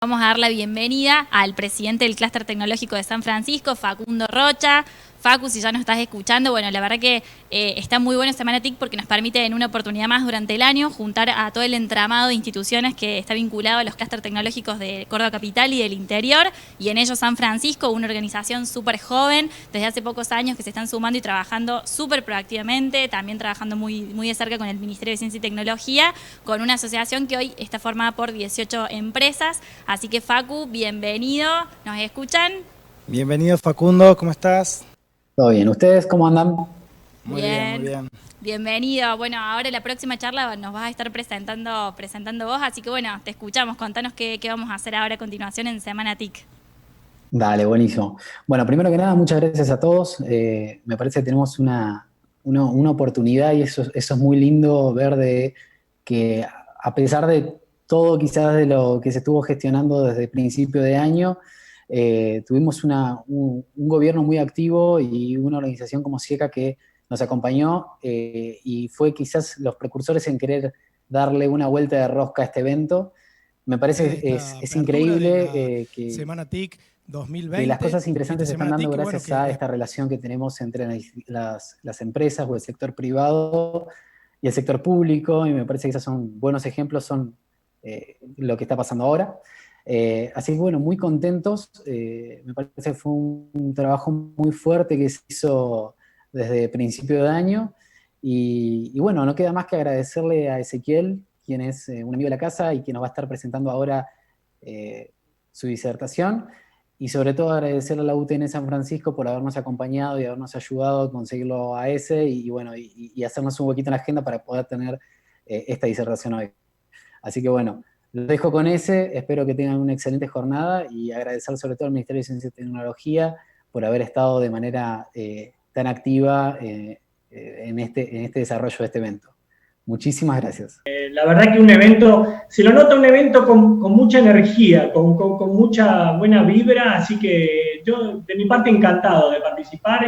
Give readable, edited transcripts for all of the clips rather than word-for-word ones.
Vamos a dar la bienvenida al presidente del Clúster Tecnológico de San Francisco, Facundo Rocha. Facu, si ya nos estás escuchando, bueno, la verdad que está muy bueno Semana TIC porque nos permite en una oportunidad más durante el año juntar a todo el entramado de instituciones que está vinculado a los clústeres tecnológicos de Córdoba Capital y del interior, y en ellos San Francisco, una organización súper joven, desde hace pocos años que se están sumando y trabajando súper proactivamente, también trabajando muy de cerca con el Ministerio de Ciencia y Tecnología, con una asociación que hoy está formada por 18 empresas. Así que Facu, bienvenido, ¿nos escuchan? Bienvenido Facundo, ¿cómo estás? Todo bien, ¿ustedes cómo andan? Muy bien, muy bien. Bienvenido. Bueno, ahora la próxima charla nos vas a estar presentando vos, así que bueno, te escuchamos. Contanos qué vamos a hacer ahora a continuación en Semana TIC. Dale, buenísimo. Bueno, primero que nada, muchas gracias a todos. Me parece que tenemos una oportunidad y eso es muy lindo ver de que a pesar de todo quizás de lo que se estuvo gestionando desde el principio de año, tuvimos un gobierno muy activo y una organización como SIECA que nos acompañó y fue quizás los precursores en querer darle una vuelta de rosca a este evento. Me parece que es increíble que Semana TIC 2020. las cosas interesantes se están dando gracias a esta la... relación que tenemos entre las empresas o el sector privado y el sector público, y me parece que esos son buenos ejemplos, son lo que está pasando ahora. Así que bueno, muy contentos. Me parece que fue un trabajo muy fuerte que se hizo desde principio de año. Y bueno, no queda más que agradecerle a Ezequiel, quien es un amigo de la casa y quien nos va a estar presentando ahora su disertación. Y sobre todo agradecerle a la UTN San Francisco por habernos acompañado y habernos ayudado a conseguirlo a ese y bueno, y hacernos un huequito en la agenda para poder tener esta disertación hoy. Así que bueno, lo dejo con ese, espero que tengan una excelente jornada y agradecer sobre todo al Ministerio de Ciencia y Tecnología por haber estado de manera tan activa en este desarrollo de este evento. Muchísimas gracias. La verdad que un evento, se lo nota un evento con mucha energía, con mucha buena vibra, así que yo de mi parte encantado de participar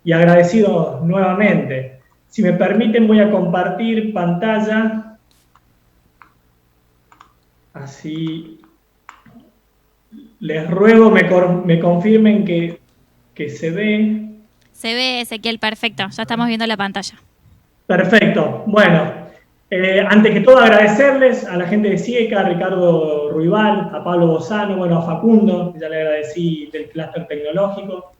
y agradecido nuevamente. Si me permiten voy a compartir pantalla, así les ruego me confirmen que se ve. Se ve, Ezequiel, perfecto, ya estamos viendo la pantalla. Perfecto. Bueno, antes que todo agradecerles a la gente de SIECA, a Ricardo Ruibal, a Pablo Bozano, bueno, a Facundo, que ya le agradecí del clúster tecnológico,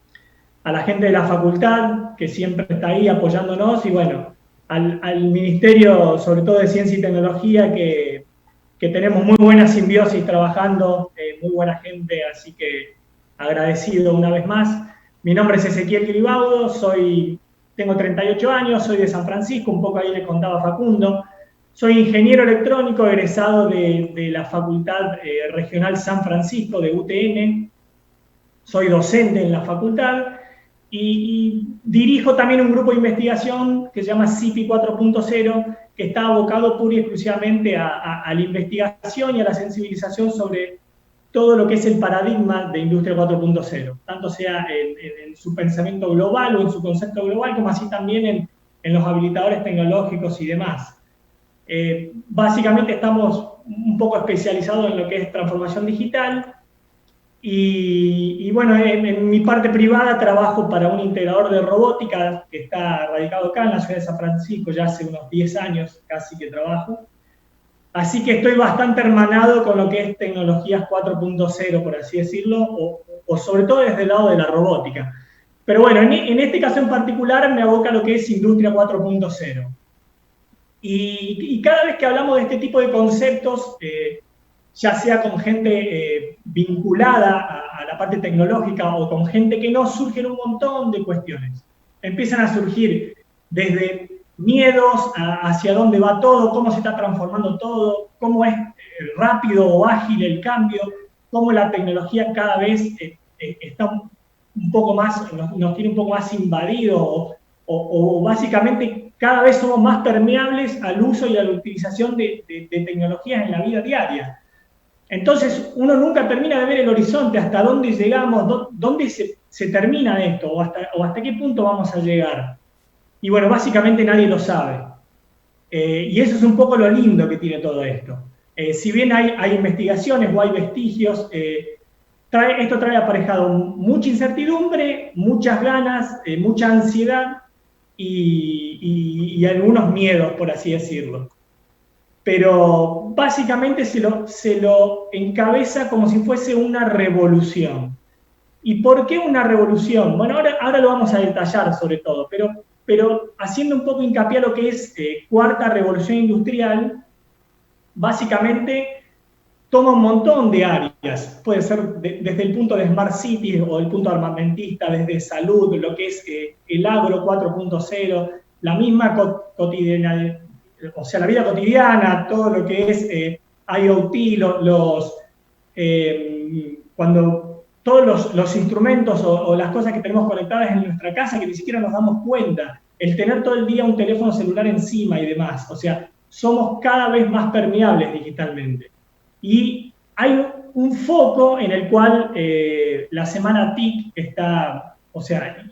a la gente de la facultad, que siempre está ahí apoyándonos, y bueno, al Ministerio, sobre todo de Ciencia y Tecnología, que tenemos muy buena simbiosis trabajando, muy buena gente, así que agradecido una vez más. Mi nombre es Ezequiel Gribaudo, tengo 38 años, soy de San Francisco, un poco ahí le contaba Facundo. Soy ingeniero electrónico egresado de la Facultad Regional San Francisco de UTN. Soy docente en la facultad y dirijo también un grupo de investigación que se llama CIPI 4.0, que está abocado pura y exclusivamente a la investigación y a la sensibilización sobre todo lo que es el paradigma de Industria 4.0, tanto sea en su pensamiento global o en su concepto global, como así también en los habilitadores tecnológicos y demás. Básicamente estamos un poco especializados en lo que es transformación digital y bueno, en mi parte privada trabajo para un integrador de robótica que está radicado acá en la ciudad de San Francisco, ya hace unos 10 años casi que trabajo. Así que estoy bastante hermanado con lo que es tecnologías 4.0, por así decirlo, o sobre todo desde el lado de la robótica. Pero bueno, en este caso en particular me aboca a lo que es Industria 4.0. Y cada vez que hablamos de este tipo de conceptos, ya sea con gente vinculada a la parte tecnológica o con gente que no, surgen un montón de cuestiones. Empiezan a surgir desde miedos hacia dónde va todo, cómo se está transformando todo, cómo es rápido o ágil el cambio, cómo la tecnología cada vez está un poco más, nos tiene un poco más invadido o básicamente cada vez somos más permeables al uso y a la utilización de tecnologías en la vida diaria. Entonces uno nunca termina de ver el horizonte, hasta dónde llegamos, dónde se termina esto o hasta qué punto vamos a llegar. Y bueno, básicamente nadie lo sabe. Y eso es un poco lo lindo que tiene todo esto. si bien hay investigaciones o hay vestigios, esto trae aparejado mucha incertidumbre, muchas ganas, mucha ansiedad y algunos miedos, por así decirlo. Pero básicamente se lo encabeza como si fuese una revolución. ¿Y por qué una revolución? Bueno, ahora lo vamos a detallar sobre todo, pero haciendo un poco hincapié a lo que es cuarta revolución industrial, básicamente toma un montón de áreas. Puede ser desde el punto de Smart Cities o el punto armamentista, desde salud, lo que es el agro 4.0, la misma cotidianidad, o sea, la vida cotidiana, todo lo que es IoT, cuando todos los instrumentos o las cosas que tenemos conectadas en nuestra casa que ni siquiera nos damos cuenta, el tener todo el día un teléfono celular encima y demás, o sea, somos cada vez más permeables digitalmente. Y hay un foco en el cual la semana TIC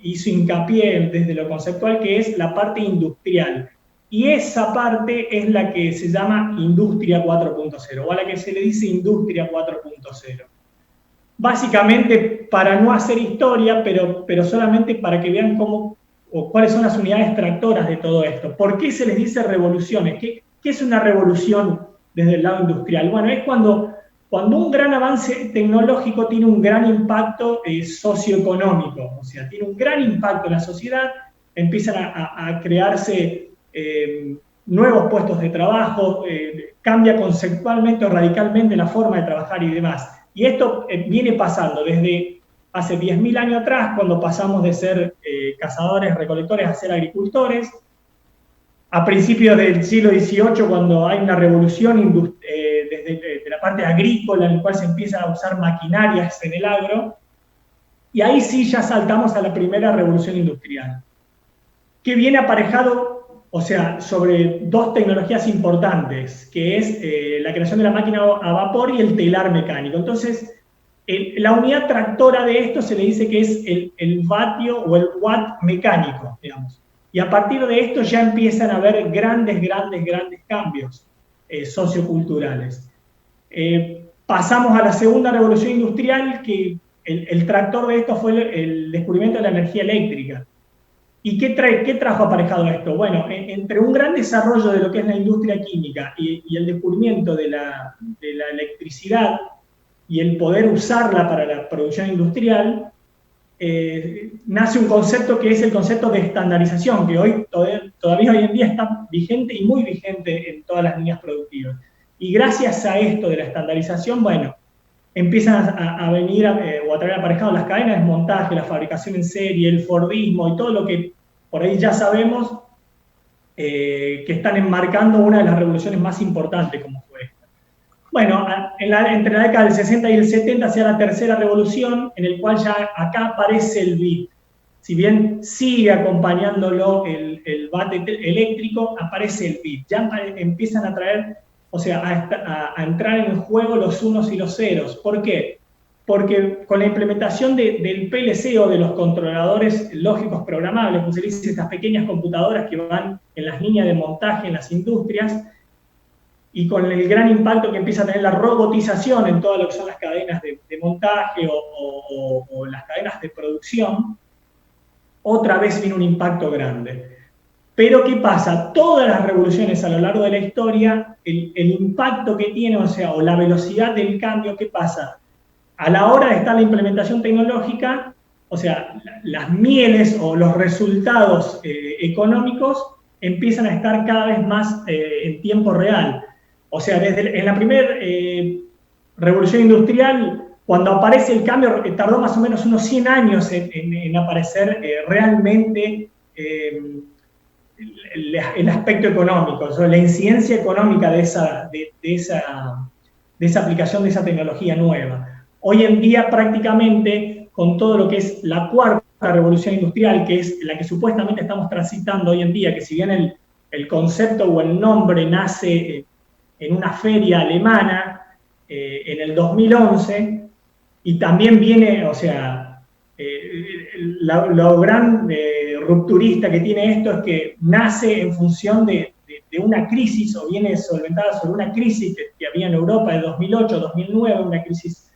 hizo hincapié desde lo conceptual, que es la parte industrial. Y esa parte es la que se llama Industria 4.0, o a la que se le dice Industria 4.0. Básicamente, para no hacer historia, pero solamente para que vean cuáles son las unidades tractoras de todo esto. ¿Por qué se les dice revoluciones? ¿Qué es una revolución desde el lado industrial? Bueno, es cuando un gran avance tecnológico tiene un gran impacto socioeconómico, o sea, tiene un gran impacto en la sociedad, empiezan a crearse nuevos puestos de trabajo, cambia conceptualmente o radicalmente la forma de trabajar y demás. Y esto viene pasando desde hace 10.000 años atrás, cuando pasamos de ser cazadores, recolectores a ser agricultores, a principios del siglo XVIII, cuando hay una revolución desde la parte agrícola, en la cual se empiezan a usar maquinarias en el agro, y ahí sí ya saltamos a la primera revolución industrial, que viene aparejado, o sea, sobre dos tecnologías importantes, que es la creación de la máquina a vapor y el telar mecánico. Entonces, la unidad tractora de esto se le dice que es el vatio o el watt mecánico, digamos. Y a partir de esto ya empiezan a haber grandes cambios socioculturales. Pasamos a la segunda revolución industrial, que el tractor de esto fue el descubrimiento de la energía eléctrica. ¿Y qué trajo aparejado esto? Bueno, entre un gran desarrollo de lo que es la industria química y el descubrimiento de la electricidad y el poder usarla para la producción industrial, nace un concepto que es el concepto de estandarización, que hoy todavía hoy en día está vigente y muy vigente en todas las líneas productivas. Y gracias a esto de la estandarización, bueno, empiezan a venir o a traer aparejado las cadenas de montaje, la fabricación en serie, el Fordismo y todo lo que por ahí ya sabemos que están enmarcando una de las revoluciones más importantes como fue esta. Bueno, entre la década del 60 y el 70 hacia la tercera revolución, en el cual ya acá aparece el bit. Si bien sigue acompañándolo el watt eléctrico, aparece el bit. Ya empiezan a traer, o sea, a entrar en juego los unos y los ceros. ¿Por qué? Porque con la implementación del PLC o de los controladores lógicos programables, como se dice, estas pequeñas computadoras que van en las líneas de montaje en las industrias, y con el gran impacto que empieza a tener la robotización en todo lo que son las cadenas de montaje o las cadenas de producción, otra vez viene un impacto grande. Pero ¿qué pasa? Todas las revoluciones a lo largo de la historia, el impacto que tiene, o la velocidad del cambio, ¿qué pasa? A la hora de estar la implementación tecnológica, o sea, las mieles o los resultados económicos empiezan a estar cada vez más en tiempo real. O sea, en la primera revolución industrial, cuando aparece el cambio, tardó más o menos unos 100 años en aparecer realmente el aspecto económico, o sea, la incidencia económica de esa aplicación de esa tecnología nueva. Hoy en día, prácticamente, con todo lo que es la cuarta revolución industrial, que es la que supuestamente estamos transitando hoy en día, que si bien el concepto o el nombre nace en una feria alemana en el 2011, y también viene, o sea, lo gran rupturista que tiene esto es que nace en función de una crisis, o viene solventada sobre una crisis que había en Europa de 2008, 2009, una crisis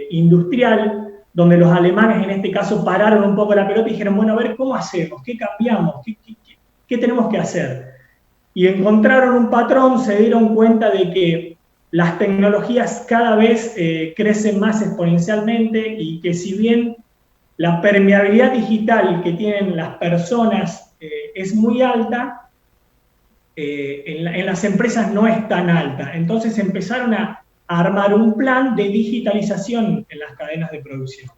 industrial, donde los alemanes en este caso pararon un poco la pelota y dijeron, bueno, a ver, ¿cómo hacemos? ¿Qué cambiamos? ¿Qué tenemos que hacer? Y encontraron un patrón, se dieron cuenta de que las tecnologías cada vez crecen más exponencialmente y que si bien la permeabilidad digital que tienen las personas es muy alta, en las empresas no es tan alta. Entonces empezaron a armar un plan de digitalización en las cadenas de producción.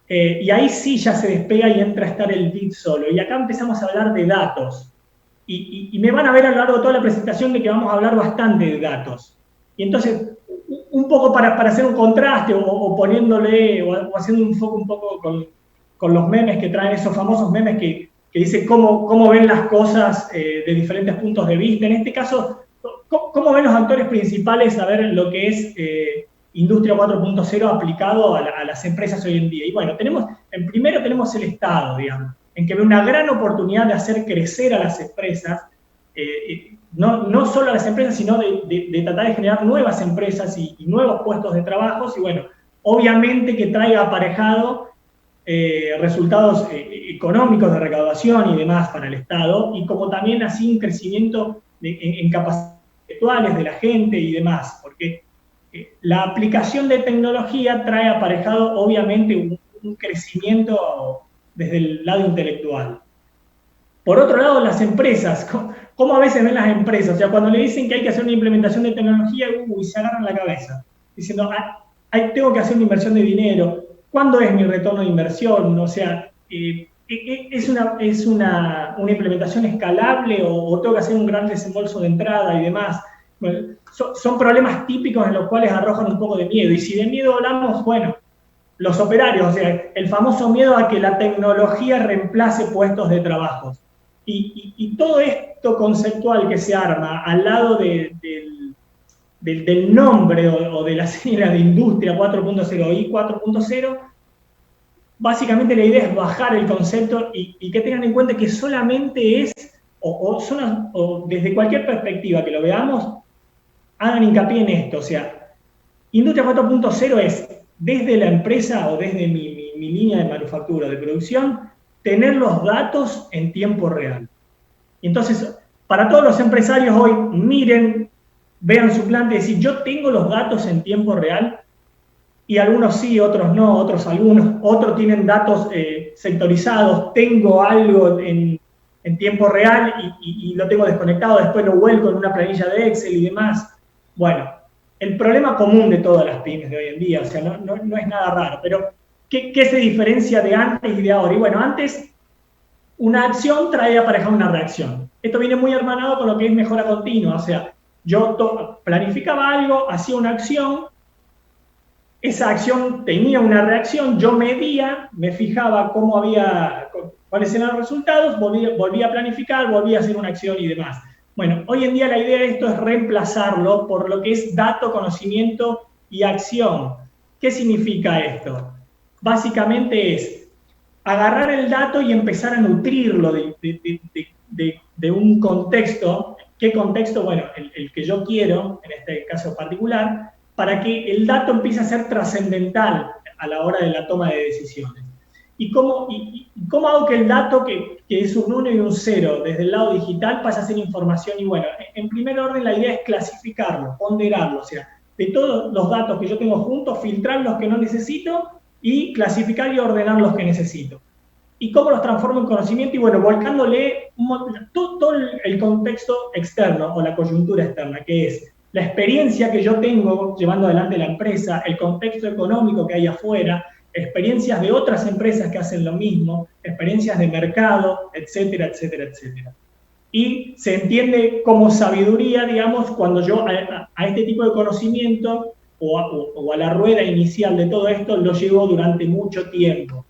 Y ahí sí ya se despega y entra a estar el bit solo. Y acá empezamos a hablar de datos. Y me van a ver a lo largo de toda la presentación de que vamos a hablar bastante de datos. Y entonces, un poco para hacer un contraste o poniéndole o haciendo un foco un poco con los memes que traen, esos famosos memes que dicen cómo ven las cosas de diferentes puntos de vista. En este caso, ¿cómo ven los actores principales a ver lo que es Industria 4.0 aplicado a las empresas hoy en día? Y bueno, primero tenemos el Estado, digamos, en que ve una gran oportunidad de hacer crecer a las empresas, no solo a las empresas, sino de tratar de generar nuevas empresas y nuevos puestos de trabajo, y bueno, obviamente que traiga aparejado resultados económicos de recaudación y demás para el Estado, y como también así un crecimiento en capacidades intelectuales de la gente y demás, porque la aplicación de tecnología trae aparejado obviamente un crecimiento desde el lado intelectual. Por otro lado, las empresas, ¿cómo a veces ven las empresas? O sea, cuando le dicen que hay que hacer una implementación de tecnología, se agarran la cabeza, diciendo, tengo que hacer una inversión de dinero, ¿cuándo es mi retorno de inversión? O sea, ¿es una implementación escalable o tengo que hacer un gran desembolso de entrada y demás? Bueno, son problemas típicos en los cuales arrojan un poco de miedo. Y si de miedo hablamos, bueno, los operarios, o sea, el famoso miedo a que la tecnología reemplace puestos de trabajo. Y todo esto conceptual que se arma al lado del nombre o de la sigla de Industria 4.0 y 4.0, básicamente la idea es bajar el concepto y que tengan en cuenta que solamente es, o desde cualquier perspectiva que lo veamos, hagan hincapié en esto. O sea, Industria 4.0 es desde la empresa o desde mi línea de manufactura, de producción, tener los datos en tiempo real. Y entonces, para todos los empresarios hoy, miren, vean su plan de decir, yo tengo los datos en tiempo real, y algunos sí, otros no, otros tienen datos sectorizados, tengo algo en tiempo real y lo tengo desconectado, después lo vuelco en una planilla de Excel y demás. Bueno, el problema común de todas las pymes de hoy en día, o sea, no es nada raro, pero ¿qué se diferencia de antes y de ahora? Y bueno, antes una acción traía aparejada una reacción. Esto viene muy hermanado con lo que es mejora continua, o sea, yo planificaba algo, hacía una acción, esa acción tenía una reacción, yo medía, me fijaba cuáles eran los resultados, volvía a planificar, volvía a hacer una acción y demás. Bueno, hoy en día la idea de esto es reemplazarlo por lo que es dato, conocimiento y acción. ¿Qué significa esto? Básicamente es agarrar el dato y empezar a nutrirlo de un contexto. ¿Qué contexto? Bueno, el que yo quiero, en este caso particular, para que el dato empiece a ser trascendental a la hora de la toma de decisiones. ¿Y cómo hago que el dato, que es un 1 y un 0 desde el lado digital, pase a ser información? Y bueno, en primer orden la idea es clasificarlo, ponderarlo, o sea, de todos los datos que yo tengo juntos, filtrar los que no necesito y clasificar y ordenar los que necesito. ¿Y cómo los transformo en conocimiento? Y bueno, volcándole todo el contexto externo o la coyuntura externa, que es la experiencia que yo tengo llevando adelante la empresa, el contexto económico que hay afuera, experiencias de otras empresas que hacen lo mismo, experiencias de mercado, etcétera, etcétera, etcétera. Y se entiende como sabiduría, digamos, cuando yo a este tipo de conocimiento o a la rueda inicial de todo esto lo llevo durante mucho tiempo.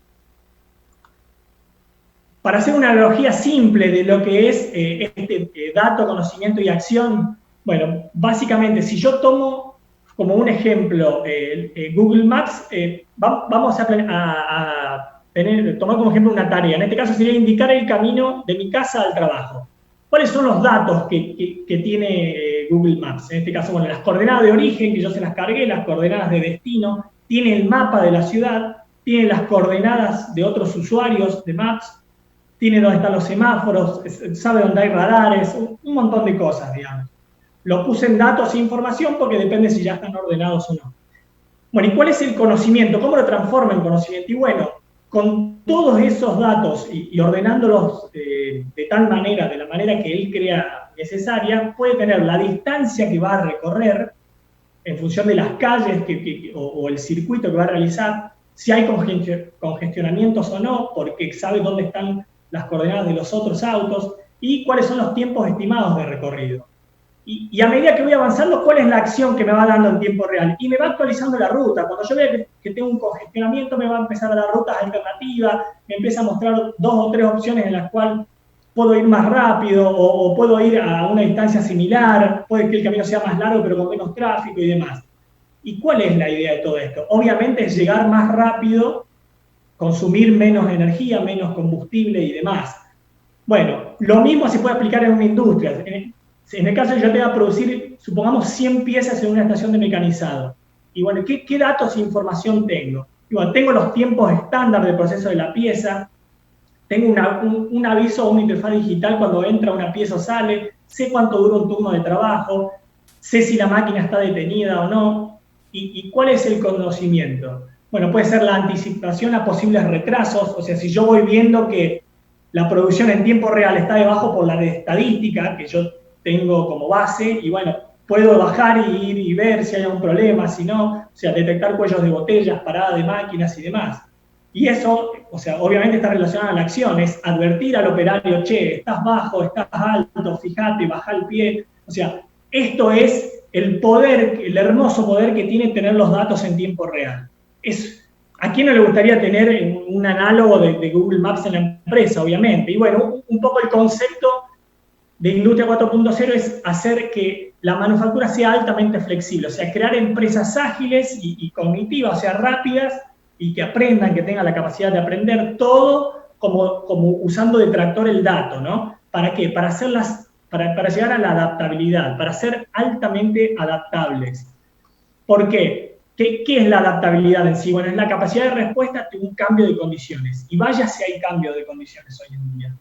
Para hacer una analogía simple de lo que es dato, conocimimiento y acción, bueno, básicamente si yo tomo como un ejemplo Google Maps, vamos a tomar como ejemplo una tarea. En este caso sería indicar el camino de mi casa al trabajo. ¿Cuáles son los datos que tiene Google Maps? En este caso, bueno, las coordenadas de origen, que yo se las cargué, las coordenadas de destino, tiene el mapa de la ciudad, tiene las coordenadas de otros usuarios de Maps, tiene dónde están los semáforos, sabe dónde hay radares, un montón de cosas, digamos. Lo puse en datos e información porque depende si ya están ordenados o no. Bueno, ¿y cuál es el conocimiento? ¿Cómo lo transforma en conocimiento? Y bueno, con todos esos datos y ordenándolos de tal manera, de la manera que él crea necesaria, puede tener la distancia que va a recorrer en función de las calles o el circuito que va a realizar, si hay congestionamientos o no, porque sabe dónde están las coordenadas de los otros autos y cuáles son los tiempos estimados de recorrido. Y a medida que voy avanzando, ¿cuál es la acción que me va dando en tiempo real? Y me va actualizando la ruta. Cuando yo vea que tengo un congestionamiento, me va a empezar a dar rutas alternativas, me empieza a mostrar 2 o 3 opciones en las cuales puedo ir más rápido o puedo ir a una distancia similar, puede que el camino sea más largo pero con menos tráfico y demás. ¿Y cuál es la idea de todo esto? Obviamente es llegar más rápido, consumir menos energía, menos combustible y demás. Bueno, lo mismo se puede aplicar en una industria. En el caso de yo te voy a producir, supongamos, 100 piezas en una estación de mecanizado. Y bueno, ¿qué datos e información tengo? Y bueno, tengo los tiempos estándar del proceso de la pieza, tengo un aviso o una interfaz digital cuando entra una pieza o sale, sé cuánto dura un turno de trabajo, sé si la máquina está detenida o no, y cuál es el conocimiento. Bueno, puede ser la anticipación a posibles retrasos, o sea, si yo voy viendo que la producción en tiempo real está debajo por la de estadística, que yo tengo como base, y bueno, puedo bajar y ir y ver si hay algún problema, si no, o sea, detectar cuellos de botellas, parada de máquinas y demás. Y eso, o sea, obviamente está relacionado a la acción, es advertir al operario, che, estás bajo, estás alto, fíjate, baja el pie. O sea, esto es el poder, el hermoso poder que tiene tener los datos en tiempo real. ¿A quién no le gustaría tener un análogo de Google Maps en la empresa, obviamente? Y bueno, un poco el concepto de Industria 4.0 es hacer que la manufactura sea altamente flexible, o sea, crear empresas ágiles y cognitivas, o sea, rápidas, y que aprendan, que tengan la capacidad de aprender todo como usando de tractor el dato, ¿no? ¿Para qué? Para llegar a la adaptabilidad, para ser altamente adaptables. ¿Por qué? ¿Qué es la adaptabilidad en sí? Bueno, es la capacidad de respuesta ante un cambio de condiciones. Y vaya si hay cambio de condiciones hoy en día.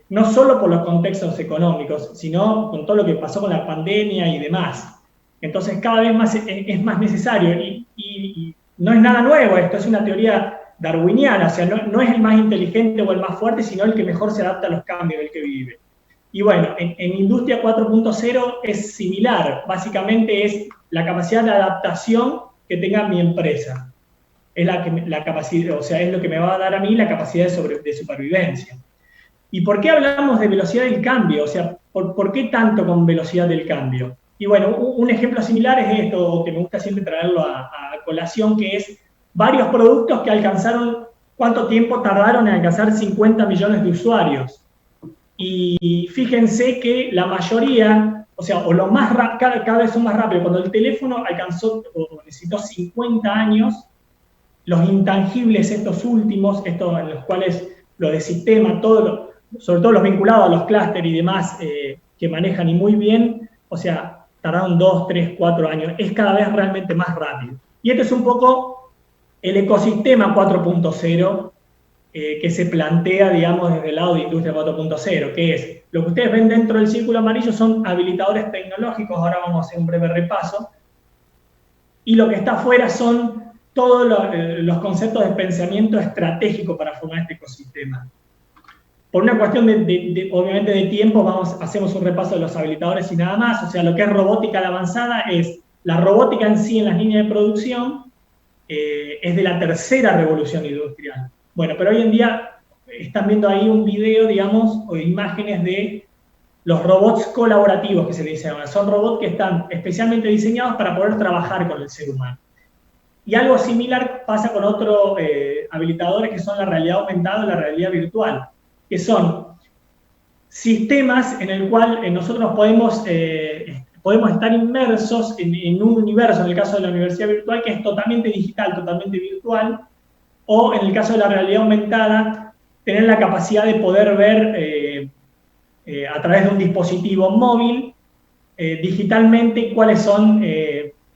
No solo por los contextos económicos, sino con todo lo que pasó con la pandemia y demás. Entonces, cada vez más es más necesario. Y no es nada nuevo esto, es una teoría darwiniana. O sea, no es el más inteligente o el más fuerte, sino el que mejor se adapta a los cambios del que vive. Y bueno, en Industria 4.0 es similar. Básicamente es la capacidad de adaptación que tenga mi empresa. Es la capacidad, o sea, es lo que me va a dar a mí la capacidad de supervivencia. ¿Y por qué hablamos de velocidad del cambio? O sea, ¿por qué tanto con velocidad del cambio? Y bueno, un ejemplo similar es esto, que me gusta siempre traerlo a colación, que es varios productos que alcanzaron, ¿cuánto tiempo tardaron en alcanzar 50 millones de usuarios? Y fíjense que la mayoría, o sea, o lo más cada vez son más rápidos. Cuando el teléfono alcanzó o necesitó 50 años, los intangibles estos últimos, estos en los cuales lo de sistema, sobre todo los vinculados a los clústeres y demás que manejan y muy bien, o sea, tardaron 2, 3, 4 años. Es cada vez realmente más rápido. Y este es un poco el ecosistema 4.0 que se plantea, digamos, desde el lado de Industria 4.0, que es, lo que ustedes ven dentro del círculo amarillo son habilitadores tecnológicos, ahora vamos a hacer un breve repaso, y lo que está afuera son todos los conceptos de pensamiento estratégico para formar este ecosistema. Por una cuestión obviamente de tiempo, hacemos un repaso de los habilitadores y nada más. O sea, lo que es robótica de avanzada es la robótica en sí en las líneas de producción, es de la tercera revolución industrial. Bueno, pero hoy en día están viendo ahí un video, digamos, o imágenes de los robots colaborativos que se le dicen ahora. Son robots que están especialmente diseñados para poder trabajar con el ser humano. Y algo similar pasa con otros habilitadores que son la realidad aumentada y la realidad virtual, que son sistemas en el cual nosotros podemos estar inmersos en un universo, en el caso de la universidad virtual, que es totalmente digital, totalmente virtual, o en el caso de la realidad aumentada, tener la capacidad de poder ver a través de un dispositivo móvil, digitalmente, cuáles son,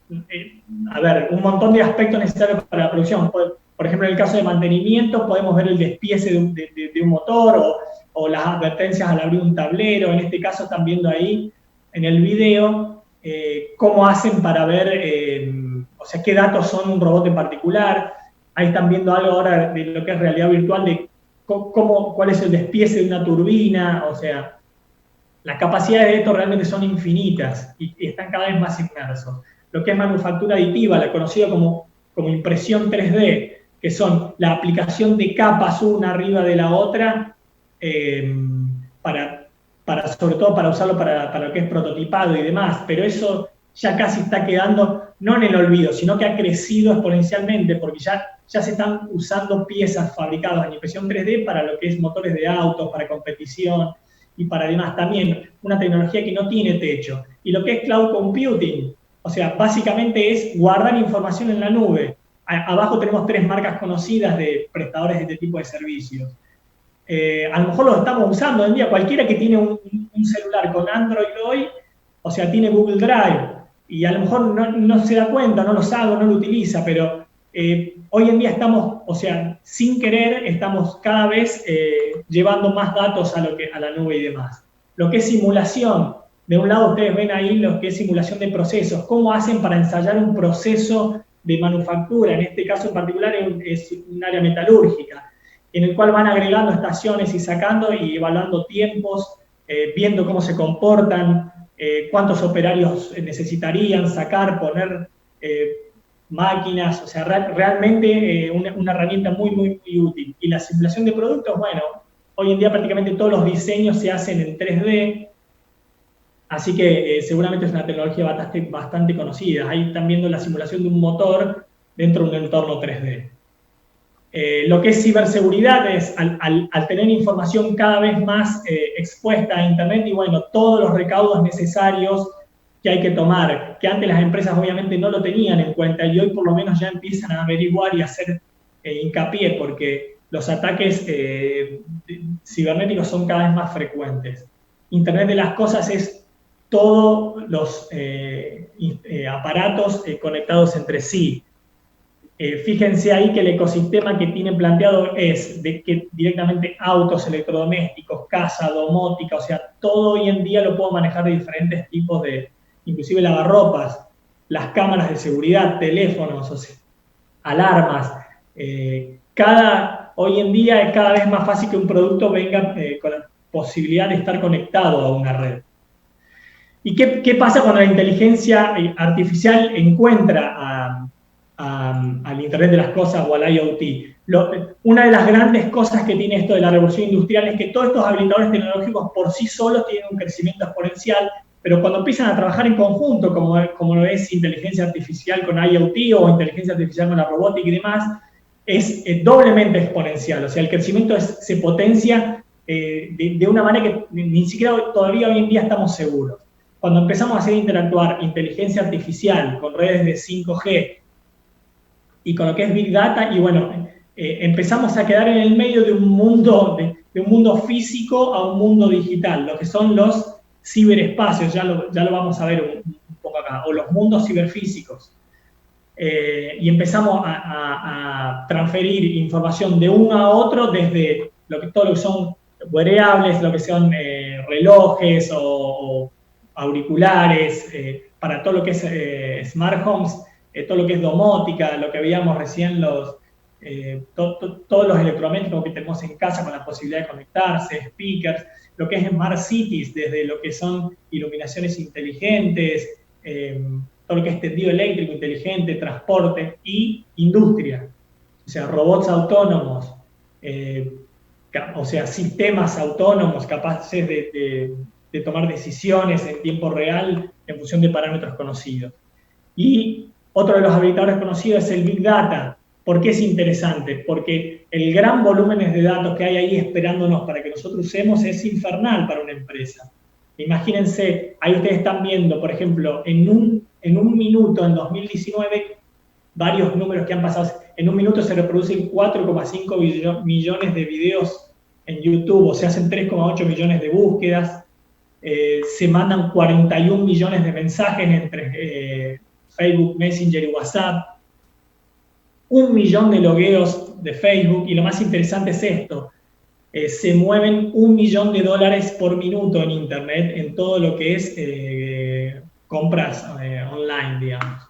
un montón de aspectos necesarios para la producción. Por ejemplo, en el caso de mantenimiento, podemos ver el despiece de un motor o las advertencias al abrir un tablero. En este caso están viendo ahí en el video cómo hacen para ver, o sea, qué datos son un robot en particular. Ahí están viendo algo ahora de lo que es realidad virtual, de cuál es el despiece de una turbina. O sea, las capacidades de esto realmente son infinitas y están cada vez más inmersos. Lo que es manufactura aditiva, la conocida como impresión 3D, que son la aplicación de capas una arriba de la otra, sobre todo para usarlo para lo que es prototipado y demás, pero eso ya casi está quedando, no en el olvido, sino que ha crecido exponencialmente, porque ya se están usando piezas fabricadas en impresión 3D para lo que es motores de autos, para competición y para demás. También una tecnología que no tiene techo. Y lo que es cloud computing, o sea, básicamente es guardar información en la nube. Abajo tenemos 3 marcas conocidas de prestadores de este tipo de servicios. A lo mejor lo estamos usando hoy en día. Cualquiera que tiene un celular con Android hoy, o sea, tiene Google Drive, y a lo mejor no se da cuenta, no lo sabe, no lo utiliza, pero hoy en día estamos, o sea, sin querer, estamos cada vez llevando más datos a la nube y demás. Lo que es simulación, de un lado ustedes ven ahí lo que es simulación de procesos, cómo hacen para ensayar un proceso de manufactura, en este caso en particular es un área metalúrgica, en el cual van agregando estaciones y sacando y evaluando tiempos, viendo cómo se comportan, cuántos operarios necesitarían, sacar, poner máquinas. O sea, realmente una herramienta muy, muy, muy útil. Y la simulación de productos, bueno, hoy en día prácticamente todos los diseños se hacen en 3D, así que seguramente es una tecnología bastante conocida. Ahí están viendo la simulación de un motor dentro de un entorno 3D. Lo que es ciberseguridad es, al tener información cada vez más expuesta a Internet, y bueno, todos los recaudos necesarios que hay que tomar, que antes las empresas obviamente no lo tenían en cuenta, y hoy por lo menos ya empiezan a averiguar y a hacer hincapié, porque los ataques cibernéticos son cada vez más frecuentes. Internet de las cosas es todos los aparatos conectados entre sí. Fíjense ahí que el ecosistema que tienen planteado es de que directamente autos, electrodomésticos, casa, domótica, o sea, todo hoy en día lo puedo manejar de diferentes tipos de, inclusive lavarropas, las cámaras de seguridad, teléfonos, o sea, alarmas. Hoy en día es cada vez más fácil que un producto venga con la posibilidad de estar conectado a una red. ¿Y qué pasa cuando la inteligencia artificial encuentra al Internet de las cosas o al IoT? Una de las grandes cosas que tiene esto de la revolución industrial es que todos estos habilitadores tecnológicos por sí solos tienen un crecimiento exponencial, pero cuando empiezan a trabajar en conjunto, como lo es inteligencia artificial con IoT o inteligencia artificial con la robótica y demás, es doblemente exponencial. O sea, el crecimiento se potencia de una manera que ni siquiera todavía hoy en día estamos seguros. Cuando empezamos a hacer interactuar inteligencia artificial con redes de 5G y con lo que es Big Data, y bueno, empezamos a quedar en el medio de un mundo, de un mundo físico a un mundo digital, lo que son los ciberespacios, ya lo vamos a ver un poco acá, o los mundos ciberfísicos. Y empezamos a transferir información de uno a otro desde todo lo que son wearables, lo que son relojes o auriculares, para todo lo que es smart homes, todo lo que es domótica, lo que veíamos recién, todos los electrodomésticos que tenemos en casa con la posibilidad de conectarse, speakers, lo que es smart cities, desde lo que son iluminaciones inteligentes, todo lo que es tendido eléctrico inteligente, transporte y industria. O sea, robots autónomos, o sea, sistemas autónomos capaces de tomar decisiones en tiempo real en función de parámetros conocidos. Y otro de los habilitadores conocidos es el Big Data. ¿Por qué es interesante? Porque el gran volumen de datos que hay ahí esperándonos para que nosotros usemos es infernal para una empresa. Imagínense, ahí ustedes están viendo, por ejemplo, en un minuto, en 2019, varios números que han pasado. En un minuto se reproducen 4,5 millones de videos en YouTube, o se hacen 3,8 millones de búsquedas, se mandan 41 millones de mensajes entre Facebook, Messenger y WhatsApp, 1 millón de logueos de Facebook, y lo más interesante es esto, se mueven $1 millón por minuto en Internet en todo lo que es compras online, digamos.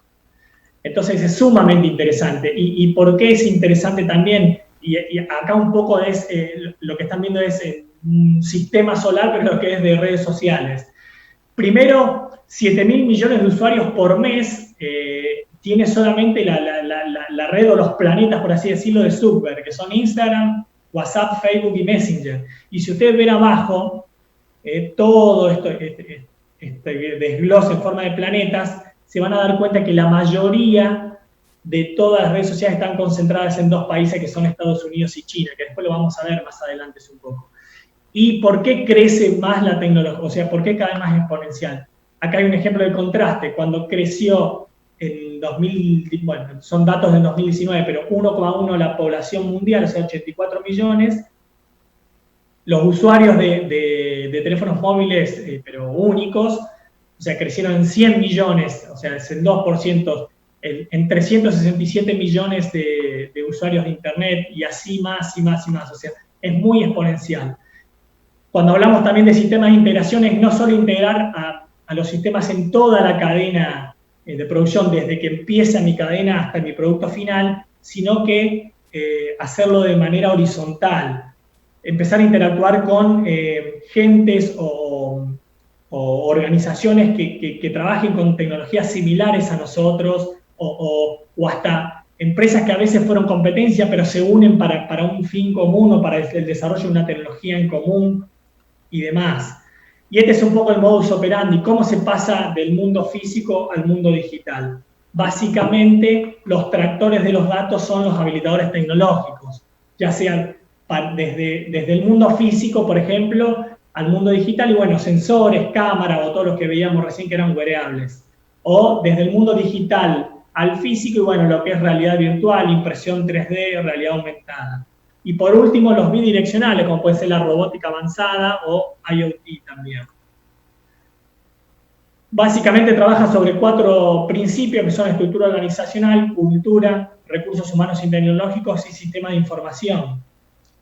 Entonces es sumamente interesante. ¿Y por qué es interesante también? Y acá un poco es, lo que están viendo es un sistema solar, pero lo que es de redes sociales. Primero, 7.000 millones de usuarios por mes tiene solamente la red o los planetas, por así decirlo, de Zuckerberg, que son Instagram, WhatsApp, Facebook y Messenger. Y si ustedes ven abajo, todo esto, este desglose en forma de planetas, se van a dar cuenta que la mayoría de todas las redes sociales están concentradas en 2 países, que son Estados Unidos y China, que después lo vamos a ver más adelante un poco. ¿Y por qué crece más la tecnología? O sea, ¿por qué cada vez más exponencial? Acá hay un ejemplo de contraste. Cuando creció en 2000, bueno, son datos del 2019, pero 1,1 la población mundial, o sea, 84 millones, los usuarios de teléfonos móviles, pero únicos, o sea, crecieron en 100 millones, o sea, es el 2%, en 367 millones de usuarios de Internet, y así más y más y más, o sea, es muy exponencial. Cuando hablamos también de sistemas de integración, es no solo integrar a los sistemas en toda la cadena de producción, desde que empieza mi cadena hasta mi producto final, sino que hacerlo de manera horizontal, empezar a interactuar con gentes o organizaciones que trabajen con tecnologías similares a nosotros, o hasta empresas que a veces fueron competencia, pero se unen para un fin común o para el desarrollo de una tecnología en común y demás. Y este es un poco el modus operandi, cómo se pasa del mundo físico al mundo digital. Básicamente, los tractores de los datos son los habilitadores tecnológicos, ya sean desde el mundo físico, por ejemplo, al mundo digital, y bueno, sensores, cámaras o todos los que veíamos recién que eran wearables. O desde el mundo digital al físico, y bueno, lo que es realidad virtual, impresión 3D, realidad aumentada. Y por último, los bidireccionales, como puede ser la robótica avanzada o IoT también. Básicamente trabaja sobre 4 principios, que son estructura organizacional, cultura, recursos humanos y tecnológicos y sistema de información.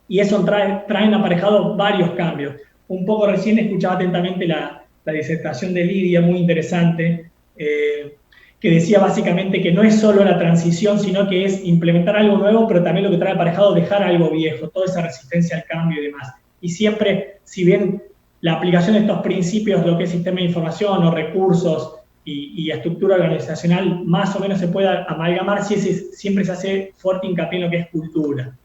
Y eso traen aparejados varios cambios. Un poco recién escuchaba atentamente la disertación de Lidia, muy interesante, que decía básicamente que no es solo la transición, sino que es implementar algo nuevo, pero también lo que trae aparejado dejar algo viejo, toda esa resistencia al cambio y demás. Y siempre, si bien la aplicación de estos principios, lo que es sistema de información o recursos y estructura organizacional, más o menos se puede amalgamar, siempre se hace fuerte hincapié en lo que es cultura.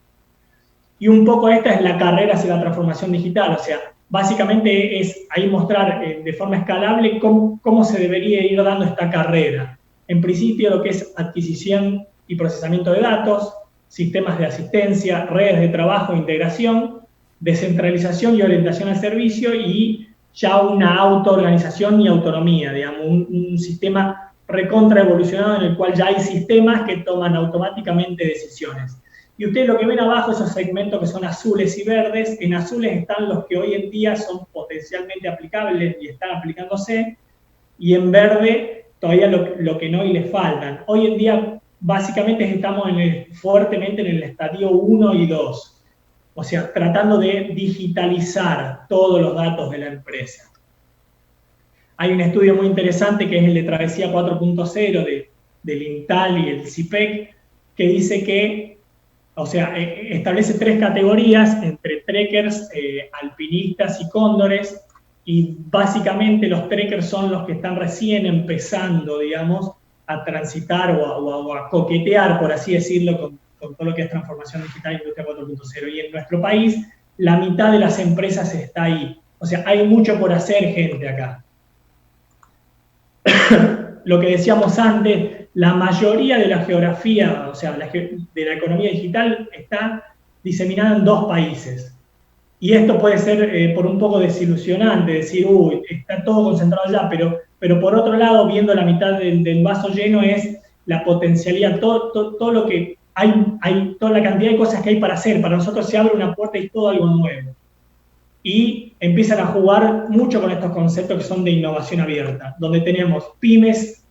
Y un poco esta es la carrera hacia la transformación digital, o sea, básicamente es ahí mostrar de forma escalable cómo se debería ir dando esta carrera. En principio, lo que es adquisición y procesamiento de datos, sistemas de asistencia, redes de trabajo e integración, descentralización y orientación al servicio, y ya una autoorganización y autonomía, digamos, un sistema recontra evolucionado en el cual ya hay sistemas que toman automáticamente decisiones. Y ustedes lo que ven abajo, esos segmentos que son azules y verdes, en azules están los que hoy en día son potencialmente aplicables y están aplicándose, y en verde todavía lo que no y les faltan. Hoy en día básicamente estamos fuertemente en el estadio 1 y 2, o sea, tratando de digitalizar todos los datos de la empresa. Hay un estudio muy interesante que es el de Travesía 4.0 del INTAL y el CIPEC, que dice que, o sea, establece 3 categorías entre trekkers, alpinistas y cóndores, y básicamente los trekkers son los que están recién empezando, digamos, a transitar o a coquetear, por así decirlo, con todo lo que es transformación digital e industria 4.0. Y en nuestro país, la mitad de las empresas está ahí. O sea, hay mucho por hacer, gente, acá. Lo que decíamos antes, la mayoría de la geografía, o sea, de la economía digital está diseminada en 2 países. Y esto puede ser por un poco desilusionante, decir, uy, está todo concentrado allá, pero por otro lado, viendo la mitad del vaso lleno, es la potencialidad, todo lo que hay, toda la cantidad de cosas que hay para hacer. Para nosotros se abre una puerta y todo algo nuevo. y empiezan a jugar mucho con estos conceptos que son de innovación abierta, donde tenemos pymes,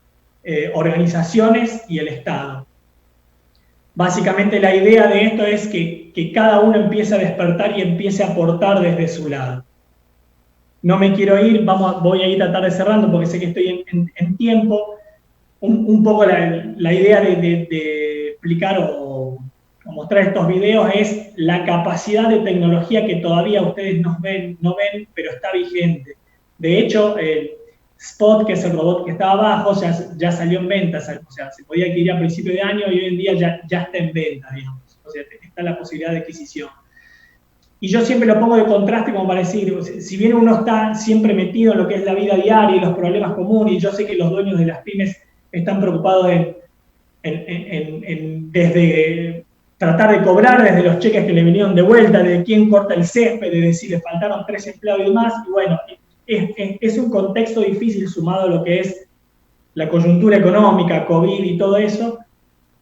organizaciones y el Estado. Básicamente la idea de esto es que cada uno empiece a despertar y empiece a aportar desde su lado. No me quiero ir, voy a ir a tratar de cerrando porque sé que estoy en tiempo. Un poco la idea de explicar o mostrar estos videos es la capacidad de tecnología que todavía ustedes no ven, pero está vigente. De hecho, el Spot, que es el robot que estaba abajo, ya salió en venta, o sea, se podía adquirir a principio de año y hoy en día ya está en venta, digamos. O sea, está la posibilidad de adquisición. Y yo siempre lo pongo de contraste como para decir, si bien uno está siempre metido en lo que es la vida diaria y los problemas comunes, y yo sé que los dueños de las pymes están preocupados desde tratar de cobrar, desde los cheques que le vinieron de vuelta, de quién corta el césped, de si le faltaron 3 empleados y demás, y bueno, es un contexto difícil sumado a lo que es la coyuntura económica, COVID y todo eso,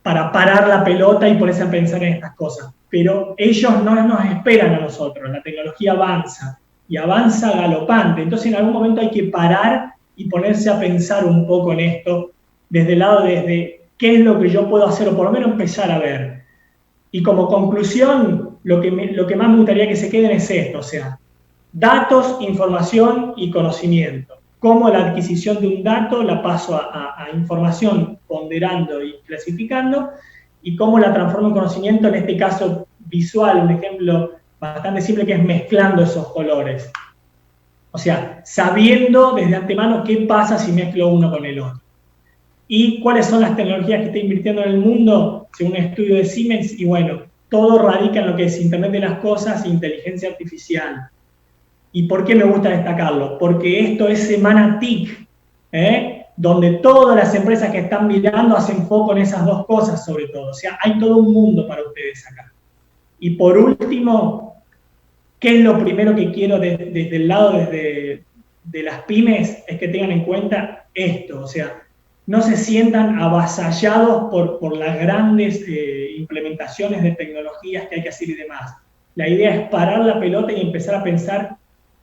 para parar la pelota y ponerse a pensar en estas cosas. Pero ellos no nos esperan a nosotros, la tecnología avanza, y avanza galopante, entonces en algún momento hay que parar y ponerse a pensar un poco en esto, desde el lado desde qué es lo que yo puedo hacer, o por lo menos empezar a ver. Y como conclusión, lo que más me gustaría que se queden es esto, o sea, datos, información y conocimiento. Cómo la adquisición de un dato la paso a información ponderando y clasificando, y cómo la transformo en conocimiento, en este caso visual, un ejemplo bastante simple que es mezclando esos colores. O sea, sabiendo desde antemano qué pasa si mezclo uno con el otro. ¿Y cuáles son las tecnologías que está invirtiendo en el mundo? Según un estudio de Siemens, y bueno, todo radica en lo que es Internet de las Cosas e inteligencia artificial. ¿Y por qué me gusta destacarlo? Porque esto es semana TIC, donde todas las empresas que están mirando hacen foco en esas dos cosas sobre todo. O sea, hay todo un mundo para ustedes acá. Y por último, ¿qué es lo primero que quiero desde el lado de las pymes? Es que tengan en cuenta esto, o sea, no se sientan avasallados por las grandes implementaciones de tecnologías que hay que hacer y demás. La idea es parar la pelota y empezar a pensar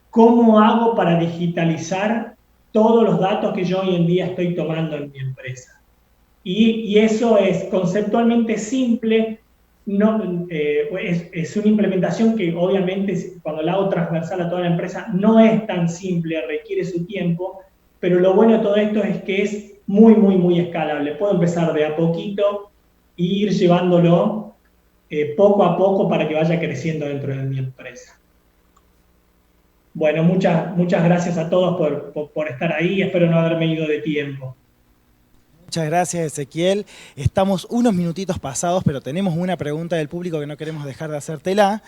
cómo hago para digitalizar todos los datos que yo hoy en día estoy tomando en mi empresa. Y eso es conceptualmente simple, no, es una implementación que obviamente cuando la hago transversal a toda la empresa no es tan simple, requiere su tiempo, pero lo bueno de todo esto es que es muy, muy, muy escalable. Puedo empezar de a poquito e ir llevándolo poco a poco para que vaya creciendo dentro de mi empresa. Bueno, muchas gracias a todos por estar ahí. Espero no haberme ido de tiempo. Muchas gracias, Ezequiel. Estamos unos minutitos pasados, pero tenemos una pregunta del público que no queremos dejar de hacértela,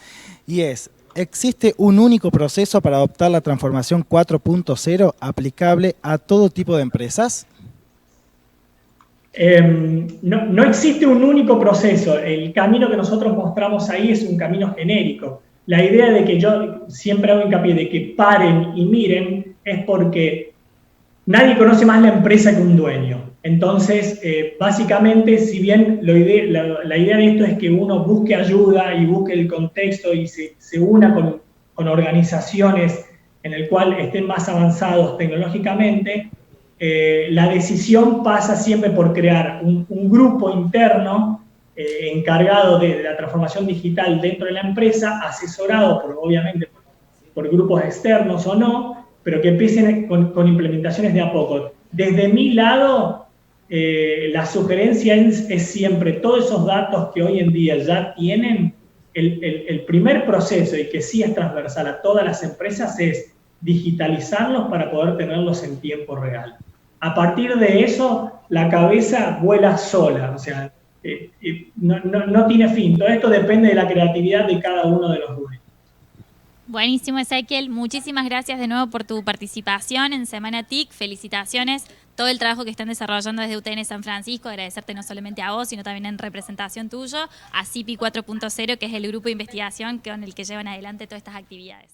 y es, ¿existe un único proceso para adoptar la transformación 4.0 aplicable a todo tipo de empresas? No existe un único proceso. El camino que nosotros mostramos ahí es un camino genérico. La idea de que yo siempre hago hincapié de que paren y miren es porque nadie conoce más la empresa que un dueño. Entonces, básicamente, si bien la idea de esto es que uno busque ayuda y busque el contexto y se una con organizaciones en el cual estén más avanzados tecnológicamente, la decisión pasa siempre por crear un grupo interno encargado de la transformación digital dentro de la empresa, asesorado obviamente por grupos externos o no, pero que empiecen con implementaciones de a poco. Desde mi lado, la sugerencia es siempre todos esos datos que hoy en día ya tienen, el primer proceso, y que sí es transversal a todas las empresas, es digitalizarlos para poder tenerlos en tiempo real. A partir de eso, la cabeza vuela sola, o sea, no tiene fin. Todo esto depende de la creatividad de cada uno de los dueños. Buenísimo, Ezequiel. Muchísimas gracias de nuevo por tu participación en Semana TIC. Felicitaciones. Todo el trabajo que están desarrollando desde UTN San Francisco. Agradecerte no solamente a vos, sino también en representación tuyo, a CIPI 4.0, que es el grupo de investigación con el que llevan adelante todas estas actividades.